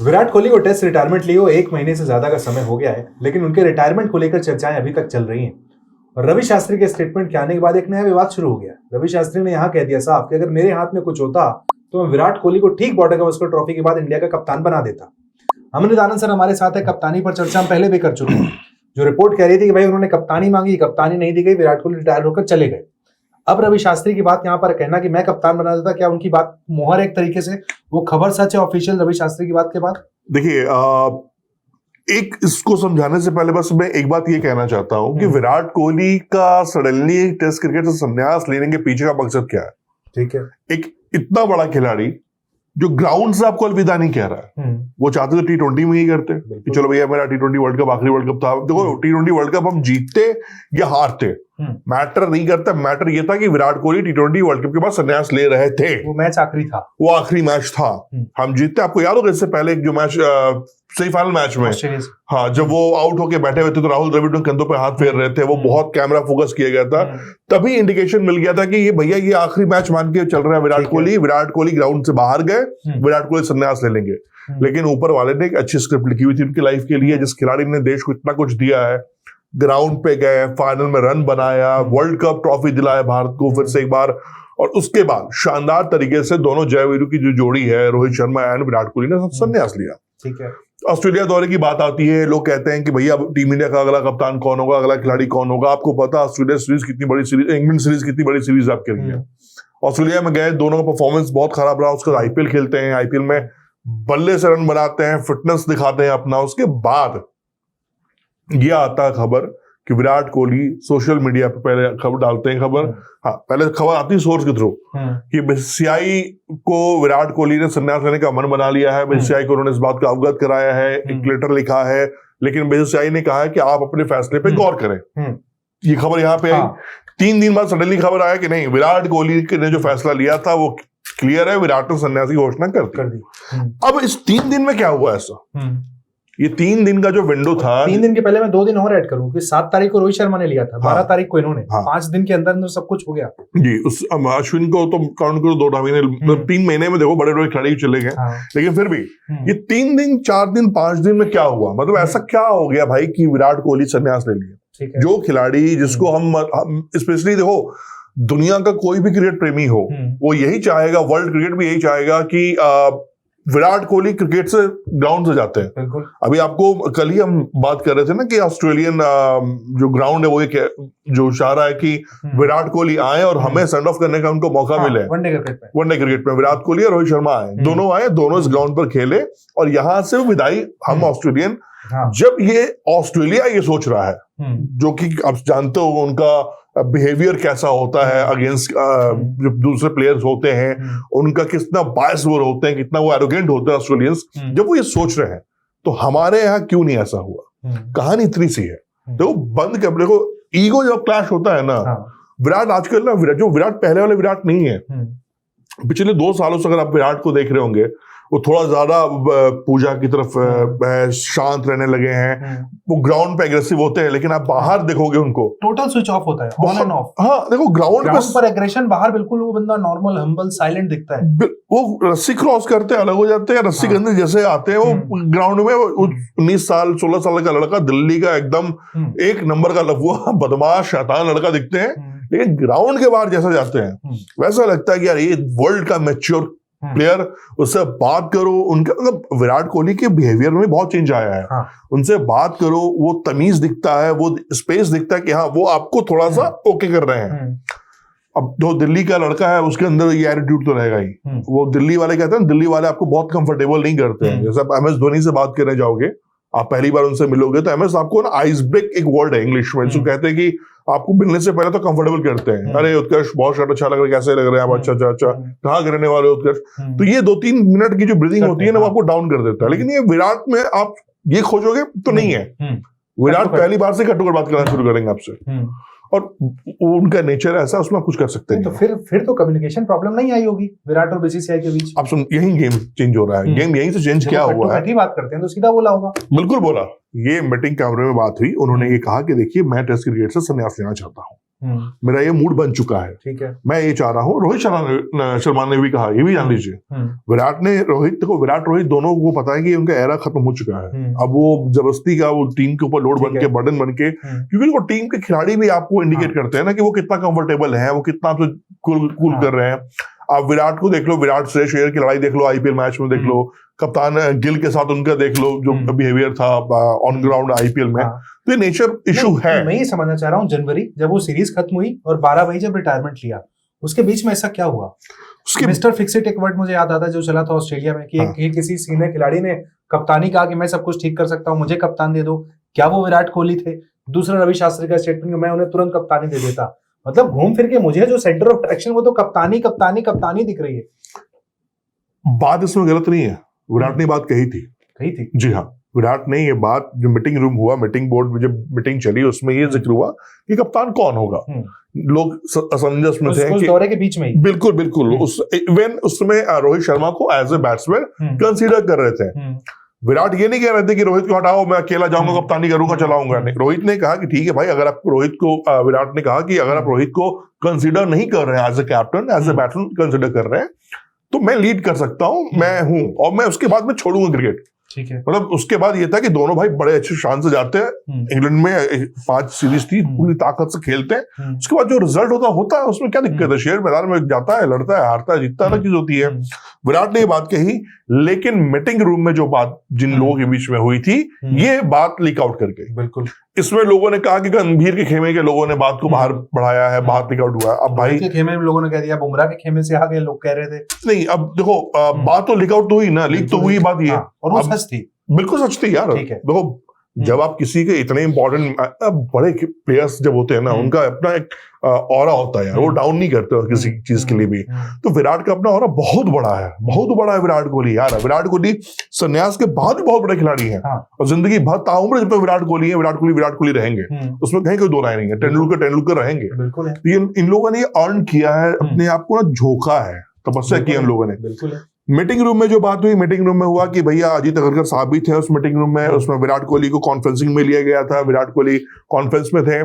विराट कोहली को test retirement लिए 1 महीने से ज्यादा का समय हो गया है, लेकिन उनके रिटायरमेंट को लेकर चर्चाएं अभी तक चल रही हैं। और रवि शास्त्री के स्टेटमेंट के आने के बाद एक नया विवाद शुरू हो गया। रवि शास्त्री ने यहां कह दिया साफ कि अगर मेरे हाथ में कुछ होता तो मैं विराट कोहली को ठीक बॉर्डर गावस्कर ट्रॉफी के बाद इंडिया का कप्तान बना देता। अमृत आनंद सर हमारे साथ है। कप्तानी पर चर्चा हम पहले भी कर चुके हैं। जो रिपोर्ट कह रही थी कि भाई उन्होंने कप्तानी मांगी, कप्तानी नहीं दी गई, विराट कोहली रिटायर होकर चले गए। अब रवि शास्त्री की बात यहाँ पर कहना कि मैं कप्तान बना देता, क्या उनकी बात मोहर एक तरीके से वो खबर सच है ऑफिशियल रवि शास्त्री की बात के बाद? देखिए, एक इसको समझाने से पहले बस मैं एक बात ये कहना चाहता हूं कि विराट कोहली का सडनली टेस्ट क्रिकेट से संन्यास लेने के पीछे का मकसद क्या है। ठीक है, एक इतना बड़ा खिलाड़ी जो ग्राउंड से आपको अलविदा नहीं कह रहा है, वो चाहते तो T20 में ही करते कि चलो भैया मेरा T20 वर्ल्ड कप आखिरी वर्ल्ड कप था। देखो T20 वर्ल्ड कप हम जीतते या हारते मैटर नहीं करता। मैटर ये था कि Virat Kohli T20 world cup के बाद संन्यास ले रहे थे। वो मैच आखिरी था, वो आखिरी मैच था। हम जीतते, आपको याद होगा इससे पहले जो मैच सेमीफाइनल मैच में, हाँ, जब वो आउट होके बैठे हुए थे तो राहुल द्रविड़ उनके कंधों पे हाथ फेर रहे थे, वो बहुत कैमरा फोकस किया गया था। तभी इंडिकेशन मिल गया था कि ये भैया ये आखिरी मैच मान के चल रहा है विराट कोहली ग्राउंड से बाहर गए, विराट कोहली संन्यास ले लेंगे। लेकिन ऊपर वाले ने एक अच्छी स्क्रिप्ट लिखी हुई थी उनकी लाइफ के लिए। जिस खिलाड़ी ने देश को इतना कुछ दिया है, ग्राउंड पे गए, फाइनल में रन बनाया, वर्ल्ड कप ट्रॉफी दिलाया भारत को फिर से एक बार, और उसके बाद शानदार तरीके से दोनों जयवीरों की जो जोड़ी है रोहित शर्मा एंड विराट कोहली ने संन्यास लिया। ठीक है, ऑस्ट्रेलिया दौरे की बात आती है, लोग कहते हैं कि भैया टीम इंडिया का अगला कप्तान कौन होगा, अगला खिलाड़ी कौन होगा। आपको पता ऑस्ट्रेलिया सीरीज कितनी बड़ी सीरीज, इंग्लैंड सीरीज कितनी बड़ी सीरीज आपके लिए। ऑस्ट्रेलिया में गए, दोनों का परफॉर्मेंस बहुत खराब रहा। उसके आईपीएल खेलते हैं, आईपीएल में बल्ले से रन बनाते हैं, फिटनेस दिखाते हैं अपना। उसके बाद यह आता है खबर कि विराट कोहली सोशल मीडिया पे पहले खबर डालते हैं, हाँ पहले खबर आती है सोर्स के थ्रू कि बीसीसीआई को विराट कोहली ने संन्यास लेने का मन बना लिया है। बीसीसीआई को उन्होंने इस बात का अवगत कराया है, एक लेटर लिखा है, लेकिन बीसीसीआई ने कहा है कि आप अपने फैसले पे गौर करें। ये खबर यहाँ पे आई। 3 दिन बाद सडनली खबर आया कि नहीं, विराट कोहली ने जो फैसला लिया था वो क्लियर है, विराट ने संन्यास की घोषणा कर दी। अब इस 3 दिन में क्या हुआ ऐसा? ये 3 दिन का जो विंडो था, 3 दिन के पहले मैं 2 दिन और ऐड करूं कि 7 तारीख को रोहित शर्मा ने लिया था, 12 तारीख को इन्होंने, 5 दिन के अंदर सब कुछ हो गया जी। उस अश्विन को तो काउंट करो 2 महीने, 3 महीने में देखो बड़े बड़े खिलाड़ी चले गए। लेकिन फिर भी ये 3 दिन 4 दिन 5 दिन में क्या हुआ, मतलब ऐसा क्या हो गया भाई कि विराट कोहली संन्यास ले लिया? जो खिलाड़ी जिसको हम स्पेशली देखो, दुनिया का कोई भी क्रिकेट प्रेमी हो वो यही चाहेगा, वर्ल्ड क्रिकेट भी यही चाहेगा कि विराट कोहली क्रिकेट से ग्राउंड से जाते हैं। अभी आपको कल ही हम बात कर रहे थे ना कि ऑस्ट्रेलियन जो ग्राउंड है वो एक जो चाह रहा है कि विराट कोहली आए और हमें सेंड ऑफ करने का उनको मौका मिले। वनडे क्रिकेट में विराट कोहली और रोहित शर्मा आए, दोनों आए, दोनों इस ग्राउंड पर खेले और यहां से विदाई हम ऑस्ट्रेलियन। जब ये ऑस्ट्रेलिया ये सोच रहा है, जो कि आप जानते हो उनका बिहेवियर कैसा होता है अगेंस्ट जो दूसरे प्लेयर्स होते हैं, उनका कितना बायस वो होते हैं, कितना वो एरोगेंट होते हैं ऑस्ट्रेलियंस। जब वो ये सोच रहे हैं तो हमारे यहाँ क्यों नहीं ऐसा हुआ? कहानी इतनी सी है, देखो बंद कर, देखो ईगो जब क्लैश होता है ना, विराट आजकल ना, जो विराट पहले वाले विराट नहीं है। पिछले 2 सालों से अगर आप विराट को देख रहे होंगे, वो थोड़ा ज्यादा पूजा की तरफ शांत रहने लगे हैं, वो ग्राउंड पे एग्रेसिव होते हैं, लेकिन आप बाहर देखोगे उनको टोटल स्विच ऑफ होता है, ऑन एंड ऑफ। हाँ देखो ग्राउंड पर एग्रेशन, बाहर बिल्कुल वो बंदा नॉर्मल, हम्बल, साइलेंट दिखता है। वो रस्सी क्रॉस करते हैं, अलग हो जाते हैं, रस्सी के अंदर जैसे आते हैं वो ग्राउंड में। 19 साल 16 साल का लड़का, दिल्ली का एकदम 1 नंबर का लफुआ बदमाश शैतान लड़का दिखते हैं, लेकिन ग्राउंड के बाहर जैसा जाते हैं वैसा लगता है कि यार ये वर्ल्ड का मैच्योर प्लेयर। उससे बात करो, उनका मतलब विराट कोहली के बिहेवियर में बहुत चेंज आया है। उनसे बात करो, वो तमीज दिखता है, वो स्पेस दिखता है कि हाँ वो आपको थोड़ा सा ओके कर रहे हैं। अब जो दिल्ली का लड़का है उसके अंदर ये एटीट्यूड तो रहेगा ही। वो दिल्ली वाले कहते हैं, दिल्ली वाले आपको बहुत कंफर्टेबल नहीं करते हैं। जैसे आप MS धोनी से बात करने जाओगे, आप पहली बार उनसे मिलोगे तो MS आपको ना आइस ब्रेक एक वर्ड है इंग्लिश में, जिसको कहते हैं कि आपको मिलने से पहले तो कंफर्टेबल करते हैं। अरे उत्कर्ष बहुत शर्ट अच्छा लग रहा है, कैसे लग रहे हैं आप, अच्छा अच्छा अच्छा, कहाँ करने वाले हो उत्कर्ष? तो ये 2-3 मिनट की जो ब्रीदिंग होती है ना, वो आपको डाउन कर देता है। लेकिन ये विराट में आप ये खोजोगे तो नहीं है। विराट पहली बार से कटुकर बात करना शुरू करेंगे आपसे, और उनका नेचर ऐसा, उसमें आप कुछ कर सकते हैं। तो फिर तो कम्युनिकेशन प्रॉब्लम नहीं आई होगी विराट और बीसीसीआई के बीच। आप सुन, यही गेम चेंज हो रहा है, गेम यहीं से चेंज क्या हुआ है। बात करते हैं तो सीधा बोला होगा, बिल्कुल बोला। ये मीटिंग कैमरे में बात हुई, उन्होंने ये कहा कि देखिए मैं टेस्ट क्रिकेट से संन्यास लेना चाहता हूँ। मेरा ये मूड बन चुका है, ठीक है, मैं ये चाह रहा हूँ। रोहित शर्मा ने भी कहा, ये भी जान लीजिए, विराट ने रोहित दोनों को पता है कि उनका एरा खत्म हो चुका है। अब वो जबरदस्ती का वो टीम के ऊपर लोड बन के, बर्डन बन के, क्योंकि वो टीम के खिलाड़ी भी आपको इंडिकेट करते हैं ना कि वो कितना कंफर्टेबल है, वो कितना आपसे कूल कर रहे हैं। आप विराट को देख लो, विराट श्रेयस अय्यर की लड़ाई देख लो, आईपीएल मैच में देख लो, कप्तान गिल के साथ उनका देख लो जो बिहेवियर था ऑन ग्राउंड आईपीएल में। तो ये नेचर इशू है। मैं ये समझना चाह रहा हूँ, जनवरी जब वो सीरीज खत्म हुई और 12 मई जब रिटायरमेंट लिया, उसके बीच में ऐसा क्या हुआ? मिस्टर फिक्स इट एक वर्ड मुझे याद आता है जो चला था ऑस्ट्रेलिया में कि किसी सीनियर खिलाड़ी ने कप्तानी कहा कि मैं सब कुछ ठीक कर सकता हूँ, मुझे कप्तान दे दो। क्या वो विराट कोहली थे? दूसरा रवि शास्त्री का स्टेटमेंट, मैं उन्हें तुरंत कप्तानी दे देता। मतलब घूम फिर के मुझे जो सेंटर ऑफ अट्रैक्शन वो तो कप्तानी कप्तानी कप्तानी दिख रही है। बात इसमें गलत नहीं है, विराट ने बात कही थी। जी हाँ, विराट ने ये बात, जो मीटिंग रूम हुआ, मीटिंग बोर्ड में जब मीटिंग चली, उसमें ये जिक्र हुआ कि कप्तान कौन होगा। लोग असमंजस में थे उस दौरे के बीच में ही। बिल्कुल उसमें रोहित शर्मा को एज ए बैट्समैन कंसीडर कर रहे थे। विराट ये नहीं कह रहे थे कि रोहित को हटाओ, मैं अकेला जाऊंगा, कप्तानी करूंगा, चलाऊंगा नहीं। रोहित ने कहा कि ठीक है भाई, अगर आप रोहित को, विराट ने कहा कि अगर आप रोहित को कंसीडर नहीं कर रहे हैं as a captain, as a batsman consider कर रहे हैं, तो मैं लीड कर सकता हूं, मैं हूं, और मैं उसके बाद में छोड़ूंगा क्रिकेट। ठीक है, मतलब उसके बाद ये था कि दोनों भाई बड़े अच्छे शान से जाते हैं। इंग्लैंड में 5 सीरीज थी, पूरी ताकत से खेलते हैं। उसके बाद जो रिजल्ट होता है, उसमें क्या दिक्कत है? शेर मैदान में जाता है, लड़ता है, हारता है, जीतता अलग चीज होती है। विराट ने ये बात कही, लेकिन मीटिंग रूम में जो बात जिन लोगों के बीच में हुई थी, ये बात लीक आउट कर गई। बिल्कुल, इसमें लोगों ने कहा कि गंभीर के खेमे के लोगों ने बात को बाहर बढ़ाया है, बाहर लीक आउट हुआ है। अब भाई के खेमे में लोगों ने कह दिया, बुमराह के खेमे से आगे लोग कह रहे थे। नहीं, अब देखो, बात तो लीक आउट तो हुई ना, लीक तो हुई बात ये, और वो सच थी, बिल्कुल सच थी यार। देखो, जब आप किसी के इतने इंपॉर्टेंट बड़े प्लेयर्स जब होते हैं ना, उनका अपना एक ऑरा होता है यार, वो डाउन नहीं करते किसी चीज के लिए भी। तो विराट का अपना ऑरा बहुत बड़ा है विराट कोहली यार। विराट कोहली संन्यास के बाद भी बहुत बड़े खिलाड़ी हैं, और जिंदगी भर ताउम्र जब तक विराट कोहली रहेंगे, उसमें कहीं कोई दो राय नहीं है। तेंदुलकर रहेंगे। इन लोगों ने अर्न किया है, अपने आप को ना झोंका है, तपस्या की इन लोगों ने। बिल्कुल। मीटिंग रूम में जो बात हुई, मीटिंग रूम में हुआ कि भैया अजीत अग्रकर साहब भी थे उस मीटिंग रूम में। उसमें विराट कोहली को कॉन्फ्रेंसिंग में लिया गया था, विराट कोहली कॉन्फ्रेंस में थे।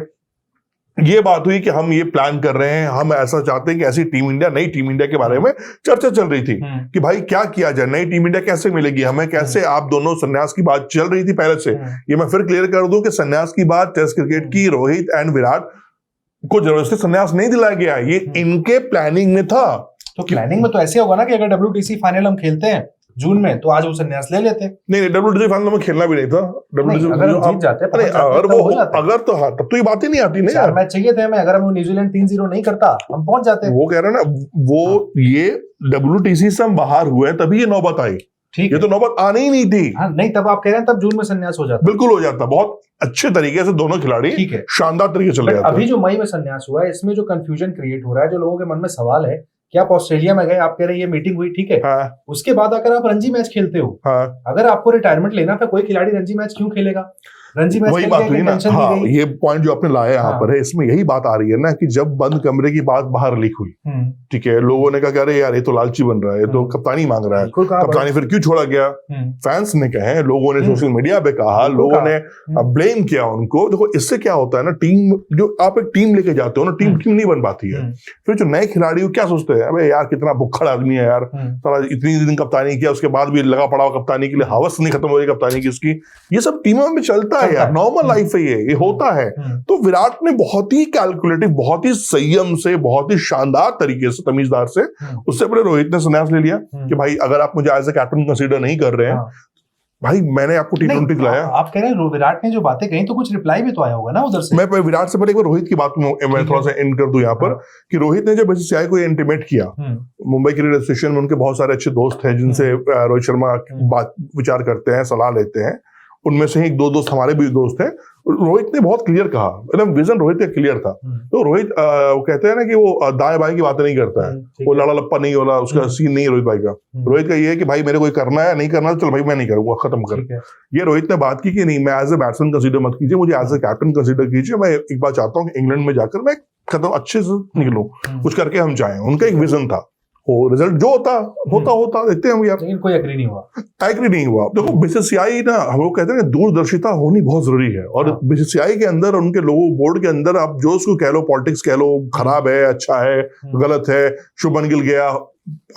ये बात हुई कि हम ये प्लान कर रहे हैं, हम ऐसा चाहते हैं कि ऐसी टीम इंडिया, नई टीम इंडिया के बारे में चर्चा चल रही थी कि भाई क्या किया जाए, नई टीम इंडिया कैसे मिलेगी हमें, कैसे। आप दोनों संन्यास की बात चल रही थी पहले से। ये मैं फिर क्लियर कर दूं कि संन्यास की बात टेस्ट क्रिकेट की, रोहित एंड विराट को जबरदस्ती संन्यास नहीं दिलाया गया, ये इनके प्लानिंग में था। तो प्लानिंग में तो ऐसे होगा ना कि अगर WTC फाइनल हम खेलते हैं जून में, तो आज वो संन्यास ले लेते। नहीं, WTC फाइनल में खेलना भी नहीं था। WTC अगर हम जीत जाते, अगर तो हाँ, तब तो ये बात ही नहीं आती ना यार। मैच चाहिए थे, मैं अगर हम न्यूजीलैंड 3-0 नहीं करता, हम पहुंच जाते। वो कह रहे हैं ना, वो ये WTC से हम बाहर हुए तभी ये नौबत आई। ठीक, ये तो नौबत आनी ही नहीं थी। हाँ, नहीं, तब आप कह रहे हैं तब जून में संन्यास हो जाता। बिल्कुल हो जाता, बहुत अच्छे तरीके से दोनों खिलाड़ी शानदार तरीके से चले जाते। अभी जो मई में संन्यास हुआ है, इसमें जो कंफ्यूजन क्रिएट हो रहा है, जो लोगों के मन में सवाल है कि आप ऑस्ट्रेलिया में गए, आप कह रहे हैं ये मीटिंग हुई, ठीक है, उसके बाद अगर आप रणजी मैच खेलते हो, अगर आपको रिटायरमेंट लेना था, कोई खिलाड़ी रणजी मैच क्यों खेलेगा? रणजी मैच वही बात हुई ना। हाँ, ये पॉइंट जो आपने लाया यहाँ पर है, इसमें यही बात आ रही है ना कि जब बंद कमरे की बात बाहर लीक हुई, ठीक है, लोगों ने कहा अरे यार ये तो लालची बन रहा है, ये तो कप्तानी मांग रहा है, कप्तानी फिर क्यों छोड़ा गया? फैंस ने कहे, लोगों ने सोशल मीडिया पे कहा, लोगों ने ब्लेम किया उनको। देखो, इससे क्या होता है ना, टीम, जो आप एक टीम लेके जाते हो ना, टीम नहीं बन पाती है। फिर जो नए खिलाड़ी क्या सोचते हैं, अबे यार कितना भुक्खड़ आदमी है यार, साला इतनी दिन कप्तानी किया, उसके बाद भी लगा पड़ा कप्तानी के लिए, हवस नहीं खत्म हो रही कप्तानी की उसकी। ये सब टीमों में चलता है यार, नॉर्मल लाइफ है, ये होता है। तो विराट ने बहुत ही कैलकुलेटिव, बहुत ही संयम से, बहुत ही शानदार तरीके से, तमीजदार से, उससे पहले रोहित ने संन्यास ले लिया कि भाई अगर आप मुझे एज ए कैप्टन कंसीडर नहीं कर रहे हैं, भाई मैंने आपको T20 खिलाया। आप कह रहे हैं विराट ने जो बातें कही, तो कुछ रिप्लाई भी तो आया होगा ना उधर से। मैं विराट से पहले एक बार रोहित की बात मैं थोड़ा सा एंड कर दूं यहाँ पर कि रोहित ने जब BCCI को इंटीमेट किया, मुंबई क्रिकेट एसोसिएशन में उनके बहुत सारे अच्छे दोस्त हैं जिनसे रोहित शर्मा बात विचार करते हैं, सलाह लेते हैं। उनमें से एक दो दोस्त हमारे भी दोस्त हैं। रोहित ने बहुत क्लियर कहा, मतलब विजन रोहित का क्लियर था। तो रोहित वो कहते हैं ना कि वो दाएं बाएं की बातें नहीं करता है, वो लड़ा लप्पा नहीं होला, उसका सीन नहीं है रोहित भाई का। रोहित का ये है कि भाई मेरे कोई करना है, नहीं करना चल भाई मैं नहीं करूंगा, खत्म कर। ये रोहित ने बात की कि नहीं, मैं एज ए बैट्समैन कंसीडर मत कीजिए, मुझे एज ए कैप्टन कंसीडर कीजिए। मैं एक बार चाहता हूँ कि इंग्लैंड में जाकर मैं खत्म अच्छे से निकलूं, कुछ करके हम जाएं। उनका एक विजन था, हो, रिजल्ट जो होता देखते हैं हम यार। लेकिन कोई एग्री नहीं हुआ। देखो बीसीसीआई ना, हम लोग कहते हैं ना दूरदर्शिता होनी बहुत जरूरी है, और बीसीसीआई के अंदर उनके लोगों बोर्ड के अंदर आप जो उसको कह लो, पॉलिटिक्स कह लो, खराब है, अच्छा है, गलत है। शुभमन गिल गया,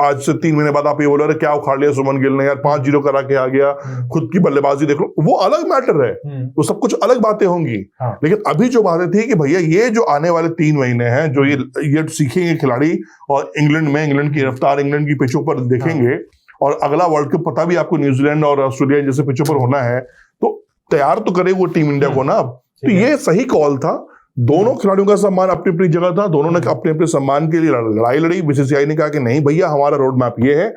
आज से 3 महीने बाद आप ये बोल रहे क्या उखाड़ लिया शुभमन गिल ने यार, 5-0 करा के आ गया, खुद की बल्लेबाजी देख लो, वो अलग मैटर है, वो सब कुछ अलग बातें होंगी। लेकिन अभी जो बातें थी कि भैया ये जो आने वाले 3 महीने हैं जो ये सीखेंगे खिलाड़ी, और इंग्लैंड की रफ्तार, इंग्लैंड की पिचों पर देखेंगे, और अगला वर्ल्ड कप पता भी आपको न्यूजीलैंड और ऑस्ट्रेलिया जैसे पिचों पर होना है, तो तैयार तो करे वो टीम इंडिया को ना। तो ये सही कॉल था, दोनों खिलाड़ियों का सम्मान अपनी अपनी जगह था, दोनों ने अपने अपने सम्मान के लिए लड़ाई लड़ी। बीसीसीआई ने कहा कि नहीं भैया, हमारा रोड मैप ये है,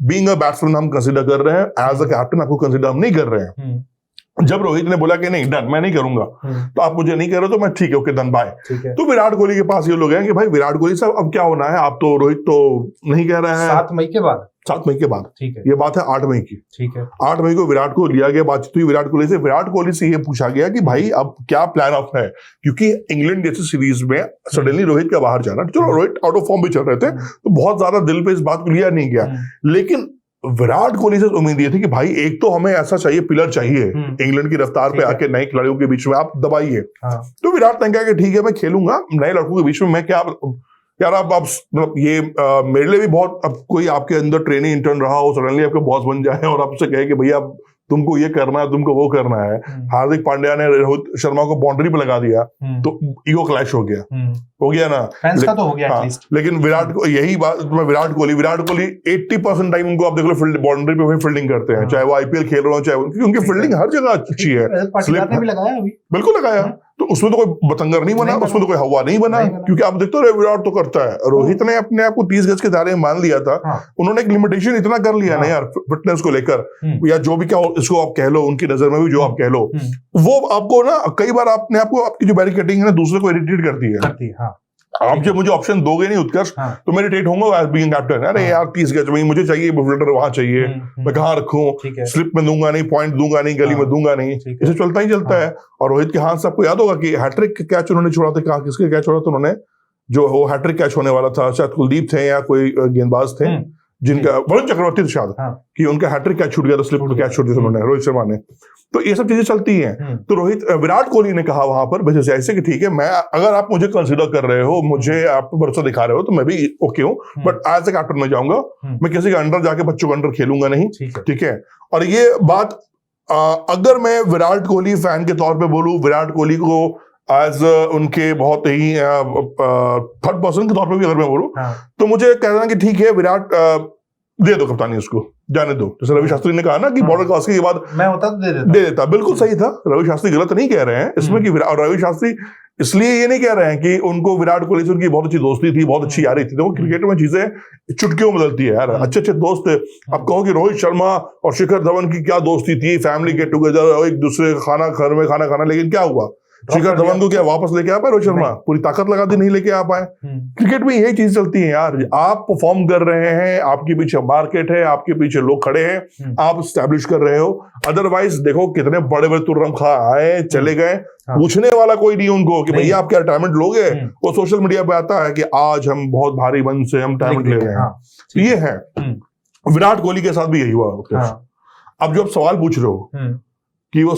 बीइंग अ बैट्समैन हम कंसीडर कर रहे हैं, एज अ कैप्टन आपको कंसीडर हम नहीं कर रहे हैं। जब रोहित ने बोला कि नहीं डन, मैं नहीं करूंगा, तो आप मुझे नहीं कह रहे तो मैं ठीक है, ओके डन, बाय। तो विराट कोहली के पास ये लोग हैं कि भाई विराट कोहली साहब अब क्या होना है, आप तो रोहित तो नहीं कह रहे हैं। 7 मई के बाद ठीक है, ये बात है 8 मई की। ठीक है, 8 मई को विराट को लिया गया, बातचीत हुई विराट कोहली से ये पूछा गया कि भाई अब क्या प्लान ऑफ है, क्योंकि इंग्लैंड जैसी सीरीज में सडनली रोहित का बाहर जाना, चलो रोहित आउट ऑफ फॉर्म भी चल रहे थे, तो बहुत ज्यादा दिल पे इस बात को लिया नहीं गया। लेकिन विराट कोहली से उम्मीद ये थी कि भाई एक तो हमें ऐसा चाहिए, पिलर चाहिए इंग्लैंड की रफ्तार पे आके नए खिलाड़ियों के बीच में आप दबाइए। तो विराट ने कहा कि ठीक है मैं खेलूंगा, नए लड़कों के बीच में मैं क्या यार, आप मतलब ये मेरे लिए भी बहुत, अब कोई आपके अंदर ट्रेनिंग इंटर्न रहा हो, सडनली आपका बॉस बन जाए और आपसे कहे कि भैया तुमको ये करना है, तुमको वो करना है। हार्दिक पांड्या ने रोहित शर्मा को बाउंड्री पे लगा दिया, तो ईगो क्लैश हो गया ना, फैंस का तो हो गया एटलीस्ट। लेकिन विराट को यही बात, विराट कोहली 80% टाइम उनको आप देख लो बाउंड्री पे फील्डिंग करते हैं, चाहे वो आईपीएल खेल रहे हो, चाहे क्योंकि उनकी फील्डिंग हर जगह अच्छी है। भी लगाया अभी, बिल्कुल लगाया, तो उसमें तो कोई बतंगर नहीं बना, उसमें तो कोई हवा नहीं बना, क्योंकि आप देखते हो विराट तो करता है। रोहित ने अपने आप को 30 गज के दायरे में मान लिया था, उन्होंने एक लिमिटेशन इतना कर लिया ना यार फिटनेस को लेकर, या जो भी क्या इसको आप कह लो, उनकी नजर में भी जो आप कह लो, वो आपको ना कई बार अपने आपको, आपकी जो बैरिकेडिंग है ना दूसरे को इरिटेट करती है। आप जब मुझे ऑप्शन दोगे नहीं उत्कर्ष, तो मैं इरिटेट होऊंगा एज बीइंग कैप्टन। अरे यार 30 गज में मुझे चाहिए, फिल्टर वहां चाहिए, मैं कहाँ रखूं, स्लिप में दूंगा नहीं, पॉइंट दूंगा नहीं, गली में दूंगा नहीं, इसे चलता ही चलता है। और रोहित के हाथ से आपको याद होगा कि हैट्रिक कैच उन्होंने छोड़ा था, कहाँ किसके कैच छोड़ा था उन्होंने, जो वो हैट्रिक कैच होने वाला था, शायद कुलदीप थे या कोई गेंदबाज थे, जिनका वरुण चक्रवर्ती शायद, कि उनका हैट्रिक कैच छूट गया था, स्लिप कैच छोड़ दिया था उन्होंने, रोहित शर्मा ने। तो ये सब चीजें चलती हैं। तो विराट कोहली ने कहा वहां पर वैसे ऐसे कि ठीक है, मैं अगर आप मुझे कंसीडर कर रहे हो, मुझे आप भरोसा दिखा रहे हो, तो मैं भी ओके हूँ, बट एज ए कैप्टन में जाऊंगा, मैं किसी के अंडर जाके बच्चों के अंडर खेलूंगा नहीं, ठीक है। और ये बात अगर मैं विराट कोहली फैन के तौर पर बोलूं, विराट कोहली को एज उनके बहुत ही थर्ड पर्सन के तौर पर भी अगर मैं बोलूं, तो मुझे कहना कि ठीक है विराट दे दो कप्तानी, उसको जाने दो। जैसे रवि शास्त्री ने कहा ना कि बॉर्डर क्रॉसिंग के बाद मैं होता तो दे देता, बिल्कुल सही था। रवि शास्त्री गलत नहीं कह रहे हैं इसमें कि रवि शास्त्री इसलिए ये नहीं कह रहे हैं कि उनको विराट कोहली से उनकी बहुत अच्छी दोस्ती थी, बहुत अच्छी यारी थी। देखो क्रिकेट में चीजें चुटकियों में बदलती है यार, अच्छे दोस्त थे। अब कहो कि रोहित शर्मा और शिखर धवन की क्या दोस्ती थी, फैमिली गेट टुगेदर, एक दूसरे घर में खाना खाना, लेकिन क्या हुआ, शिखर धवन को क्या वापस लेके आ पाए रोहित शर्मा? पूरी ताकत लगा दी, नहीं लेके आ पाए। क्रिकेट में यही चीज चलती है यार, आप परफॉर्म कर रहे हैं, आपके पीछे मार्केट है, आपके पीछे लोग खड़े हैं, आप स्टैब्लिश कर रहे हो। अदरवाइज देखो कितने बड़े बड़े तुर्रम खा आए चले गए, पूछने वाला कोई नहीं उनको कि भैया आप क्या रिटायरमेंट लोगे। वो सोशल मीडिया पे आता है कि आज हम बहुत भारी मन से हम रिटायरमेंट ले रहे हैं। ये है विराट कोहली के साथ भी यही हुआ। अब जो आप सवाल पूछ रहे हो कि वो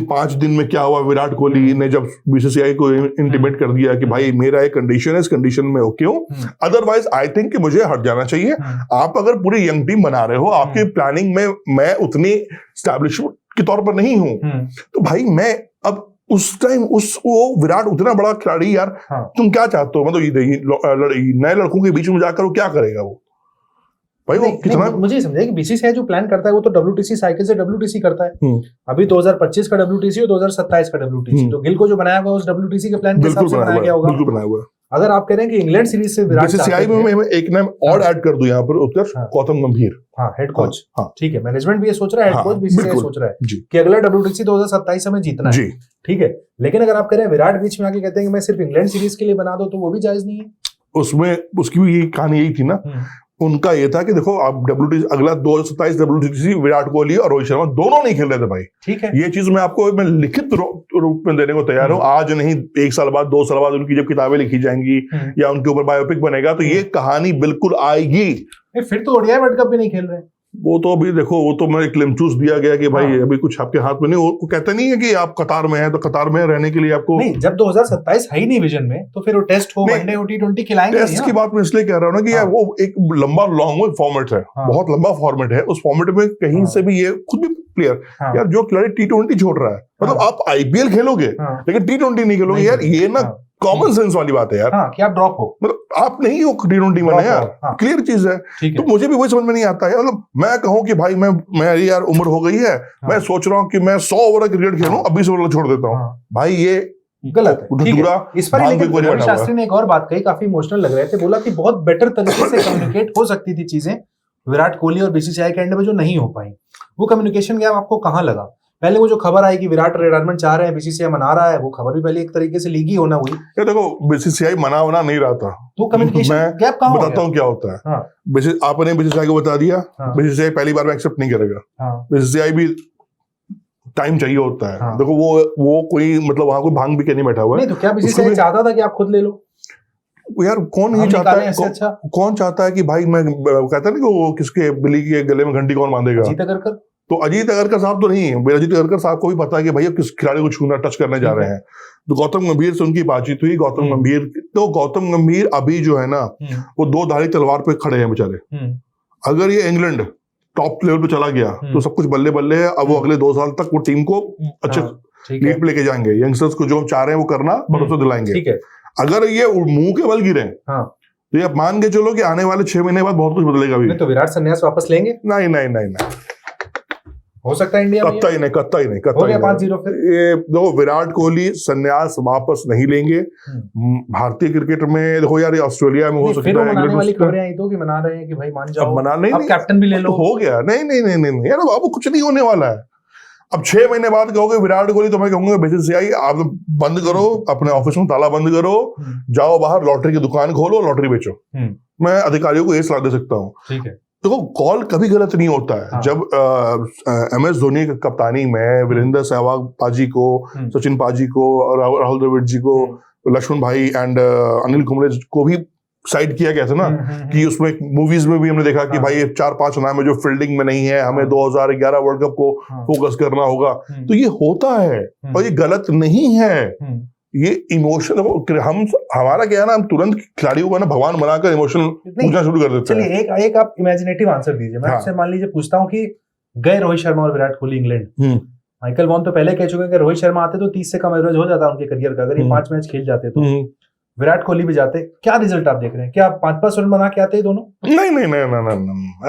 5 दिन में क्या हुआ, विराट कोहली ने जब बीसीसीआई को इंटीमेट कर दिया कि भाई मेरा एक कंडीशन है, इस कंडीशन में ओके हूं, अदरवाइज आई थिंक कि मुझे हट जाना चाहिए। आप अगर पूरी यंग टीम बना रहे हो, आपकी प्लानिंग में मैं उतनी स्टैब्लिशमेंट के तौर पर नहीं हूं, तो भाई मैं अब उस टाइम वो विराट उतना बड़ा खिलाड़ी यार, तुम क्या चाहते हो? मतलब नए लड़कों के बीच में जाकर वो क्या करेगा वो भाई? वो कितना मुझे समझे कि बीसीसीआई जो प्लान करता है वो तो डब्ल्यूटीसी साइकिल से डब्ल्यूटीसी करता है। अभी 2025 का डब्ल्यूटीसी और 2027 का डब्ल्यूटीसी, तो गिल को जो बनाया हुआ उस डब्ल्यूटीसी के प्लान के हिसाब से बनाया गया होगा। बिल्कुल बनाया हुआ है। अगर आप कह रहे हैं कि इंग्लैंड सीरीज से विराट बीसीसीआई में मैं एक नाम और ऐड कर दूं यहाँ पर, उत्कर्ष, गौतम गंभीर, हेड कोच। ठीक है, मैनेजमेंट भी ये सोच रहा है, हेड कोच बीसीसीआई सोच रहा है कि अगला डब्ल्यूटीसी 2027 हमें जीतना है। ठीक है, लेकिन अगर आप कह रहे हैं विराट बीच में आके कहते हैं कि मैं सिर्फ इंग्लैंड सीरीज के लिए बना दो, तो वो भी जायज नहीं है। उसमें उसकी भी कहानी यही थी ना, उनका ये था कि देखो आप WTC अगला 2027 WTC विराट कोहली और रोहित शर्मा दोनों नहीं खेल रहे थे भाई। ठीक है, ये चीज मैं लिखित रूप में देने को तैयार हूँ। आज नहीं, 1 साल बाद 2 साल बाद उनकी जब किताबें लिखी जाएंगी या उनके ऊपर बायोपिक बनेगा तो ये कहानी बिल्कुल आएगी। फिर तो ओडीआई वर्ल्ड कप भी नहीं खेल रहे। वो तो अभी देखो, वो तो मैं क्लिमचूस दिया गया कि भाई अभी कुछ आपके हाथ में नहीं। वो कहते नहीं है कि आप कतार में हैं तो कतार में रहने के लिए आपको नहीं, जब 2027 है ही नहीं विजन में तो फिर वो टेस्ट हो, वनडे हो, T20 खिलाएंगे। टेस्ट की बात मैं इसलिए कह रहा हूँ ना कि यार वो एक लंबा लॉन्ग फॉर्मेट है, बहुत लंबा फॉर्मेट है। उस फॉर्मेट में कहीं से भी ये खुद भी प्लेयर यार जो खिलाड़ी T20 छोड़ रहा है, मतलब आप IPL खेलोगे लेकिन T20 नहीं खेलोगे यार, ये ना कॉमन सेंस वाली बात है यार। कि आप ड्रॉप हो, मतलब आप नहीं हो T20 में यार, क्लियर चीज है। तो मुझे भी वही समझ में नहीं आता है। मतलब मैं कहूँ कि भाई मेरी यार उम्र हो गई है, मैं सोच रहा हूँ कि मैं 100 ओवर क्रिकेट खेलूं, अब 20 ओवर छोड़ देता हूँ, भाई ये गलत है। इस पर लेकिन शास्त्री ने एक और बात कही, काफी इमोशनल लग रहे थे। बोला कि बहुत बेटर तरीके से कम्युनिकेट हो सकती थी चीजें विराट कोहली और BCCI के एंड में, जो नहीं हो पाई। वो कम्युनिकेशन गैप आपको कहाँ लगा? पहले वो जो खबर आई कि विराट रिटायरमेंट चाह रहे हैं, BCCI मना रहा है, वो खबर भी पहले एक तरीके से लीगी होना हुई। ये देखो BCCI मना नहीं रहा था, तो कम्युनिकेशन गैप कहाँ बताता हूँ क्या होता है। आपने BCCI को बता दिया, BCCI पहली बार में एक्सेप्ट नहीं करेगा। BCCI भी टाइम चाहिए होता है। देखो वो कोई मतलब वहां कोई भांग भी के नहीं बैठा हुआ है। तो क्या BCCI चाहता था कि आप खुद ले लो? यार कौन नहीं चाहता है, कौन चाहता है कि भाई मैं कहता ना कि वो किसके बिल्ली के गले में घंटी कौन बांधेगा? अजीत अगरकर। तो अजीत अगरकर साहब तो नहीं है, अजीत अगरकर साहब को भी पता है कि भैया किस खिलाड़ी को छूना, टच करने जा रहे हैं। तो गौतम गंभीर से उनकी बातचीत हुई। गौतम गंभीर अभी जो है ना वो 2 धारी तलवार पे खड़े हैं बेचारे। अगर ये इंग्लैंड टॉप लेवल पे चला गया तो सब कुछ बल्ले बल्ले है। अब वो अगले 2 साल तक वो टीम को अच्छे लीड पे लेके जाएंगे। यंगस्टर्स को जो हम चाह रहे हैं वो करना, भरोसा दिलाएंगे। अगर ये मुंह के बल गिरे तो ये मान के चलो कि आने वाले 6 महीने बाद बहुत कुछ बदलेगा भी। तो विराट संन्यास वापस लेंगे? नहीं हो सकता है इंडिया में। कत्ता ही नहीं। हो गया 5-0 फिर। ये देखो विराट कोहली संन्यास वापस नहीं लेंगे। भारतीय क्रिकेट में देखो यार, ऑस्ट्रेलिया में हो सकता है। मनाने वाली खबरें आई तो कि मना रहे हैं कि भाई मान जाओ, मना नहीं, कैप्टन भी ले लो। हो गया। नहीं यार, अब कुछ नहीं होने वाला है। अब 6 महीने बाद कहोगे विराट कोहली, तो मैं कहूंगा BCCI आप बंद करो, अपने ऑफिस में ताला बंद करो, जाओ बाहर लॉटरी की दुकान खोलो, लॉटरी बेचो। मैं अधिकारियों को ये सलाह दे सकता हूँ। ठीक है। देखो कॉल कभी गलत नहीं होता है। जब MS धोनी की कप्तानी में वीरेंद्र सहवाग पाजी को, सचिन पाजी को, राहुल द्रविड़ जी को, लक्ष्मण भाई एंड अनिल कुंबले को भी साइड किया गया था ना, कि उसमें मूवीज में भी हमने देखा कि भाई 4-5 नाम है जो फील्डिंग में नहीं है, हमें 2011 वर्ल्ड कप को फोकस करना होगा। तो ये होता है और ये गलत नहीं है। ये इमोशन हमारा क्या है ना, हम तुरंत खिलाड़ियों को ना भगवान बनाकर इमोशनल पूछना शुरू कर देते हैं। चलिए एक आप इमेजिनेटिव आंसर दीजिए। मैं आपसे मान लीजिए पूछता हूँ कि गए रोहित शर्मा और Virat Kohli England, Michael Vaughan तो पहले कह चुके हैं कि रोहित शर्मा आते तो 30 से कम एवरेज हो जाता उनके करियर का, अगर ये 5 मैच खेल जाते तो। विराट कोहली भी जाते, क्या रिजल्ट आप देख रहे हैं? क्या 5-5 रन बना के आते हैं दोनों? नहीं,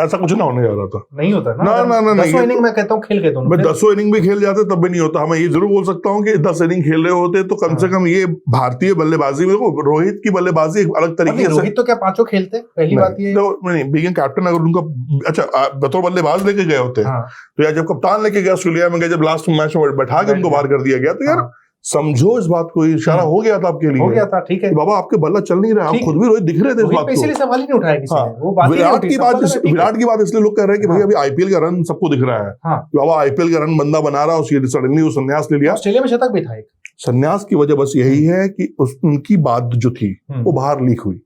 ऐसा कुछ ना होने जा रहा था। नहीं होता ना। 10 इनिंग मैं कहता हूँ खेल के दोनों, 10 इनिंग भी खेल जाते तब भी नहीं होता। मैं ये जरूर बोल सकता हूँ कि 10 इनिंग खेल रहे होते तो कम से कम ये भारतीय बल्लेबाजी में, रोहित की बल्लेबाजी एक अलग तरीके से। रोहित तो क्या 5 खेलते? पहली बात ये नहीं, बीइंग कैप्टन अगर उनका अच्छा बतौर बल्लेबाज लेके गए होते तो यार, जब कप्तान लेके गया ऑस्ट्रेलिया में गए, जब लास्ट मैच में बैठा के उनको बाहर कर दिया गया, तो यार समझो इस बात को, इशारा हो गया था आपके लिए। हो गया था, ठीक है। बाबा आपके बल्ला चल नहीं रहा, आप खुद भी रोहित दिख रहे थे इस बात को। इसलिए सवाल ही नहीं उठाया किसी ने। वो बात विराट की बात इसलिए लोग कह रहे हैं कि भाई अभी IPL का रन सबको दिख रहा है। बाबा IPL का रन बंदा बना रहा है, सडनली वो संन्यास ले लिया। ऑस्ट्रेलिया में शतक भी था एक। संन्यास की वजह बस यही है कि उनकी बात जो थी वो बाहर लीक हुई।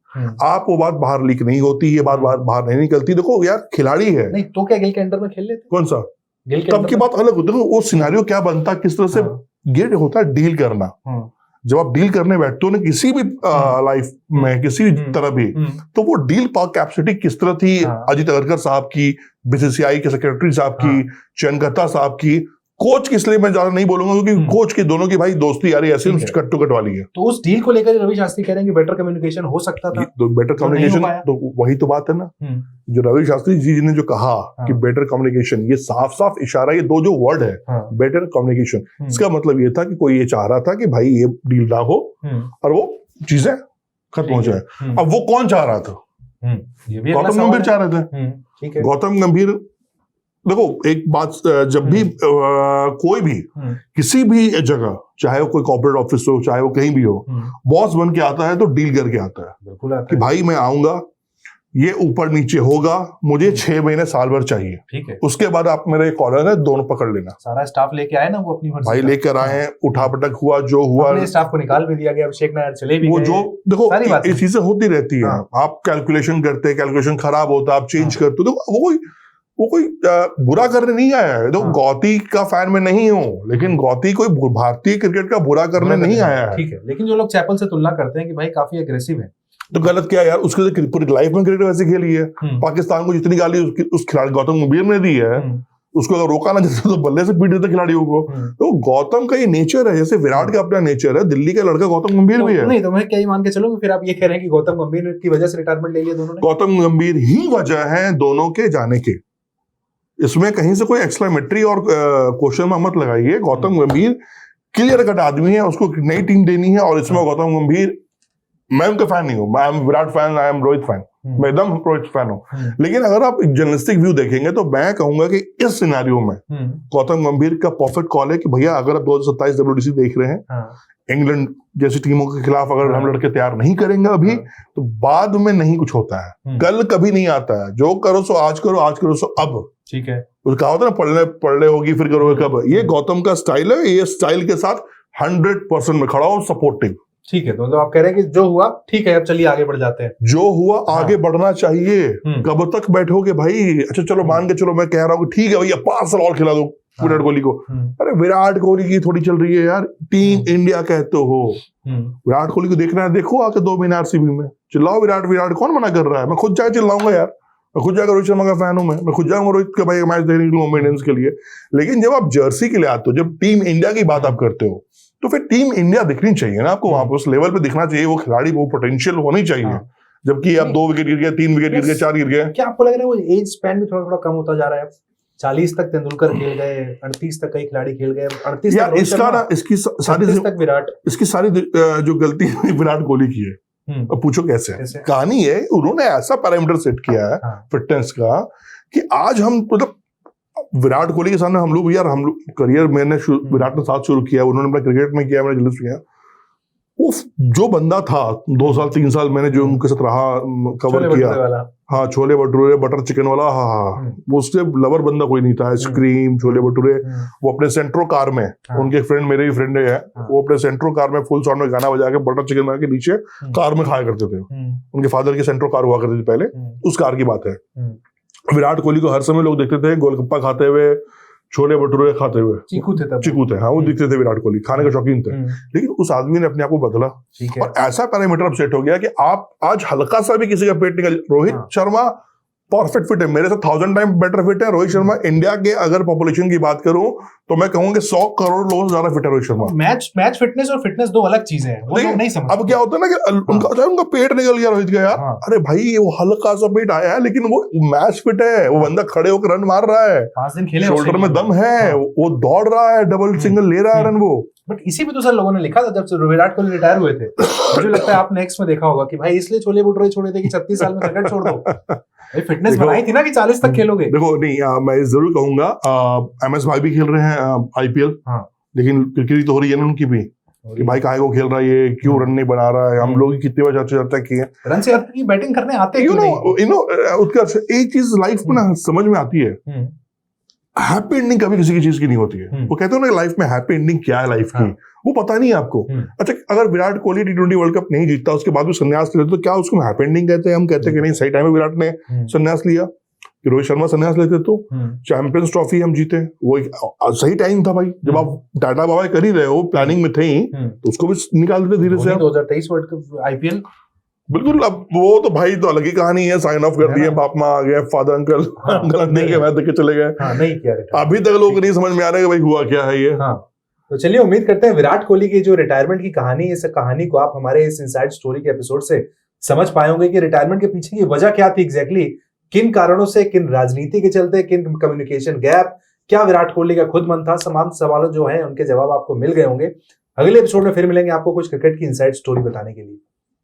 आप वो बात बाहर लीक नहीं होती, ये बात बाहर नहीं निकलती। देखो यार खिलाड़ी है। नहीं तो क्या गिल के अंडर में खेल लेते? कौन सा गिल के? तब की बात अलग होती है। वो सिनेरियो क्या बनता, किस तरह से ये होता है डील करना। जब आप डील करने बैठते हो ना किसी भी लाइफ में, किसी भी तरह भी, तो वो डील कैपेसिटी किस तरह थी अजीत अगरकर साहब की, BCCI के सेक्रेटरी साहब की, चयनकर्ता साहब की, कोच की इसलिए मैं ज्यादा नहीं बोलूंगा क्योंकि कोच की दोनों की भाई दोस्ती यारी ऐसी कट टू कट वाली है। तो उस डील को लेकर रवि शास्त्री कह रहे हैं कि बेटर कम्युनिकेशन हो सकता था। तो बेटर कम्युनिकेशन, तो वही तो बात है ना, जो रवि शास्त्री जी ने जो कहा कि बेटर कम्युनिकेशन, ये साफ साफ इशारा, ये 2 जो वर्ड है बेटर कम्युनिकेशन, इसका मतलब ये था कि कोई ये चाह रहा था कि भाई ये डील ना हो और वो चीजें खत्म हो जाए। अब वो कौन चाह रहा था? गौतम गंभीर चाह रहे थे। गौतम गंभीर, देखो एक बात, जब भी कोई भी किसी भी जगह, चाहे वो कोई कॉर्पोरेट ऑफिस हो, चाहे वो कहीं भी हो, बॉस बन के आता है तो डील करके आता है कि भाई मैं आऊंगा, ये ऊपर नीचे होगा, मुझे 6 महीने साल भर चाहिए, ठीक है। उसके बाद आप मेरे कॉलर है दोनों पकड़ लेना। सारा स्टाफ लेके आए ना वो अपनी मर्जी भाई का। लेकर आए, उठा पटक हुआ जो हुआ, अपने स्टाफ को निकाल भी दिया गया, अभिषेक नायर चले भी वो गए। जो देखो सारी ये चीजें होती रहती है। हाँ। आप कैलकुलेशन करते, कैलकुलेशन खराब होता, आप चेंज करते हो, तो वो कोई बुरा करने नहीं आया है। तो हाँ। गौती का फैन में नहीं हूँ, लेकिन गौती कोई भारतीय क्रिकेट का बुरा करने नहीं आया है। ठीक है, लेकिन जो लोग चैपल से तुलना करते हैं कि भाई काफी अग्रेसिव है, तो गलत क्या यार, उसके पूरी लाइफ में क्रिकेट वैसे खेली है। पाकिस्तान को जितनी गाली उस खिलाड़ी गौतम गंभीर ने दी है, उसको अगर रोका ना जैसे तो बल्ले से पीट देते खिलाड़ियों को। तो गौतम का ये नेचर है, जैसे विराट का अपना नेचर है, दिल्ली का लड़का गौतम गंभीर भी है। नहीं तो मैं क्या ही मान के चलूंगा फिर आप ये कह रहे हैं कि गौतम गंभीर की वजह से रिटायरमेंट ले लिया दोनों ने? गौतम गंभीर ही वजह है दोनों के जाने के। इसमें कहीं से कोई एक्सक्लेमेटरी और क्वेश्चन मत लगाइए। गौतम गंभीर क्लियर कट आदमी है, उसको नई टीम देनी है। और इसमें गौतम गंभीर, मैं उनका फैन नहीं हूँ, I am Virat fan, I am Rohit fan, मैं एकदम रोहित फैन हूँ। लेकिन अगर आप जर्नलिस्टिक व्यू देखेंगे तो मैं कहूंगा कि इस सिनेरियो में गौतम गंभीर का परफेक्ट कॉल है कि भैया अगर आप 2027 WDC देख रहे हैं, इंग्लैंड जैसी टीमों के खिलाफ अगर हम लड़के तैयार नहीं करेंगे अभी, तो बाद में नहीं कुछ होता है, कल कभी नहीं आता है। जो करो सो आज करो, आज करो सो अब, ठीक है। कहा होता है ना, पढ़ने होगी फिर करोगे कब। ये गौतम का स्टाइल है, ये स्टाइल के साथ 100% में खड़ा हो, सपोर्टिव। ठीक है, तो आप कह रहे हैं कि जो हुआ ठीक है, अब चलिए आगे बढ़ जाते हैं। जो हुआ आगे बढ़ना चाहिए। कब तक बैठोगे भाई? अच्छा चलो मान के चलो, मैं कह रहा हूँ ठीक है भैया 5 साल और खिला दो विराट कोहली को। अरे विराट कोहली की थोड़ी चल रही है यार, टीम इंडिया कहते हो। विराट कोहली को देखना है, देखो आके 2 महीने RCB में चिल्लाओ विराट विराट, कौन मना कर रहा है? मैं खुद जाके चिल्लाऊंगा यार, मैं खुद जाकर रोहित शर्मा का फैन हूं, मैं खुद जाऊंगा रोहित के भाई मैच देखने के लिए, मुंबई इंडियंस के लिए। लेकिन जब आप जर्सी के लिए आते हो, जब टीम इंडिया की बात आप करते हो, तो फिर टीम इंडिया दिखनी चाहिए ना आपको, वहां पर उस लेवल पे दिखना चाहिए, वो खिलाड़ी वो पोटेंशियल होनी चाहिए। जबकि अब 2 विकेट गिर गए, 3 विकेट गिर गए, 4 गिर गए। क्या आपको लग रहा है वो एज स्पैन भी थोड़ा थोड़ा कम होता जा रहा है? 40 तक तेंदुलकर खेल गए, 38 तक कई खिलाड़ी खेल गए, 38 यार इसका ना, इसकी सारी विराट, इसकी सारी जो गलती विराट कोहली की है। अब पूछो कैसे? कहानी है, उन्होंने ऐसा पैरामीटर सेट किया है फिटनेस का कि आज हम मतलब विराट कोहली के सामने हम लोग यार, हम लोग करियर मैंने विराट ने साथ शुरू किया, उन्होंने अपना क्रिकेट में किया, मैंने जर्नलिस्ट किया। वो जो बंदा था 2 साल 3 साल मैंने जो उनके साथ रहा, कवर किया, हाँ छोले भटूरे बटर चिकन वाला, हाँ वो उससे लवर बंदा कोई नहीं था। आइसक्रीम छोले भटूरे, वो अपने सेंट्रो कार में, उनके फ्रेंड मेरे भी फ्रेंड है, वो अपने सेंट्रो कार में फुल साउंड में गाना बजा के बटर चिकन बना के नीचे कार में खाया करते थे। उनके फादर की सेंट्रो कार हुआ करती थी पहले, उस कार की बात है। विराट कोहली को हर समय लोग देखते थे गोलगप्पा खाते हुए, छोले भटूरे खाते हुए, चीकू थे, हाँ वो दिखते थे विराट कोहली, खाने के शौकीन थे। लेकिन उस आदमी ने अपने आप को बदला और ऐसा पैरामीटर अब सेट हो गया कि आप आज हल्का सा भी किसी का पेट निकल, रोहित शर्मा परफेक्ट फिट है, मेरे से 1000 टाइम बेटर फिट है रोहित शर्मा। इंडिया के अगर पॉपुलेशन की बात करूं तो मैं कहूंगा 100 करोड़ लोगों से ज्यादा फिट है रोहित शर्मा। मैच फिटनेस और फिटनेस 2 अलग चीजें हैं, वो लोग नहीं समझते। अब क्या होता है ना कि उनका पेट निकल गया रोहित का यार, अरे भाई वो हल्का सा पेट आया है लेकिन वो मैच फिट है, वो बंदा खड़े होकर रन मार रहा है, 5 दिन खेले, शोल्डर में दम है, वो दौड़ रहा है, डबल सिंगल ले रहा है रन वो। बट इसी पे तो सर लोगों ने लिखा था जब विराट कोहली रिटायर हुए थे, मुझे लगता है आपने नेक्स्ट में देखा होगा कि भाई इसलिए छोले भटूरे छोड़े थे कि 36 साल में क्रिकेट छोड़ दो। फिटनेस बनाई थी ना कि 40 तक खेलोगे। देखो नहीं, मैं जरूर कहूंगा MS भाई भी खेल रहे हैं IPL, लेकिन क्रिकेट तो हो रही है ना उनकी भी कि भाई काहे को खेल रहा है ये, क्यों रन नहीं बना रहा है। हम लोग कितनी बार चर्चा की है, रन से की बैटिंग करने आते हैं, उत्कर्ष एक चीज लाइफ में ना समझ में आती है, हैप्पी एंडिंग कभी किसी की चीज की नहीं होती है। वो कहते हो ना लाइफ में हैप्पी एंडिंग क्या है लाइफ की, वो पता नहीं है आपको। अच्छा अगर Virat Kohli T20 world cup नहीं जीतता, उसके बाद भी संन्यास लेते तो क्या उसको हैप्पी एंडिंग कहते हैं? हम कहते हैं कि नहीं, सही टाइम में विराट ने संन्यास लिया, कि रोहित शर्मा संन्यास लेते तो चैंपियंस ट्रॉफी हम जीते, वो सही टाइम था भाई। जब आप टाटा बाबा कर ही रहे हो, प्लानिंग में थे ही, तो उसको भी निकाल देते धीरे से। 2023 वर्ल्ड कप IPL बिल्कुल, अब वो तो भाई तो अलग ही कहानी है, साइन ऑफ कर दिए, बाप माँ आ गए, फादर अंकल मैच देख के चले गए। नहीं किया, अभी तक लोग नहीं समझ में आ रहे कि भाई हुआ क्या है ये। तो चलिए उम्मीद करते हैं विराट कोहली की जो रिटायरमेंट की कहानी, इस कहानी को आप हमारे इस इनसाइड स्टोरी के एपिसोड से समझ पाए होंगे कि रिटायरमेंट के पीछे की वजह क्या थी एग्जैक्टली, किन कारणों से, किन राजनीति के चलते, किन कम्युनिकेशन गैप, क्या विराट कोहली का खुद मन था। समान सवालों जो हैं उनके जवाब आपको मिल गए होंगे। अगले एपिसोड में फिर मिलेंगे आपको कुछ क्रिकेट की इनसाइड स्टोरी बताने के लिए।